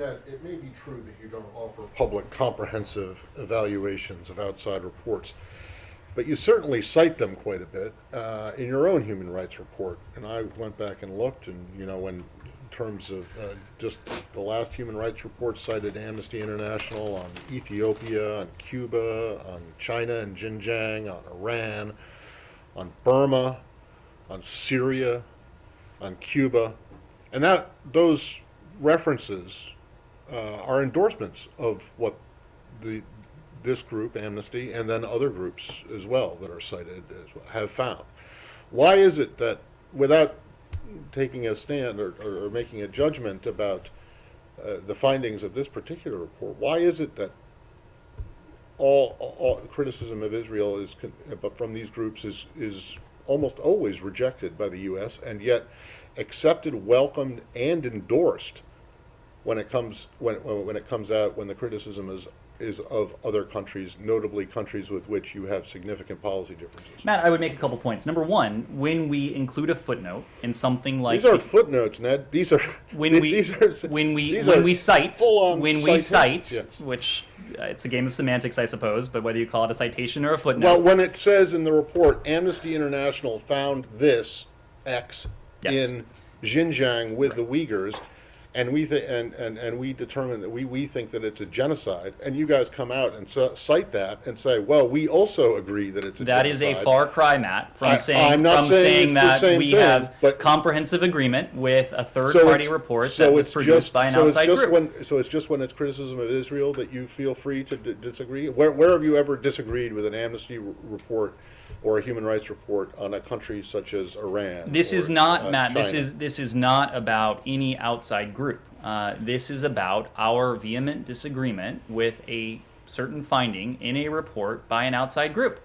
Ned, it may be true that you don't offer public comprehensive evaluations of outside reports, but you certainly cite them quite a bit in your own human rights report. And I went back and looked, and in terms of just the last human rights report cited Amnesty International on Ethiopia, on Cuba, on China and Xinjiang, on Iran, on Burma, on Syria, on Cuba, and those references are endorsements of what this group, Amnesty, and then other groups as well that are cited as well, have found. Why is it that, without taking a stand or making a judgment about the findings of this particular report, why is it that all criticism of Israel from these groups is almost always rejected by the U.S. and yet accepted, welcomed, and endorsed when it comes out, when the criticism is of other countries, notably countries with which you have significant policy differences? Matt, I would make a couple points. Number one, when we include a footnote in something like these are footnotes, Ned. These are when we cite, yes. Which it's a game of semantics, I suppose, but whether you call it a citation or a footnote. Well, when it says in the report, Amnesty International found this X in Xinjiang with the Uyghurs, and we we determine that we think that it's a genocide, and you guys come out and cite that and say, well, we also agree that it's a genocide. That is a far cry, Matt, from saying that we have comprehensive agreement with a third-party report that was produced by an outside group. So it's just when it's criticism of Israel that you feel free to disagree? Where have you ever disagreed with an Amnesty report or a human rights report on a country such as Iran? This is not, Matt, China? this is not about any outside group. This is about our vehement disagreement with a certain finding in a report by an outside group.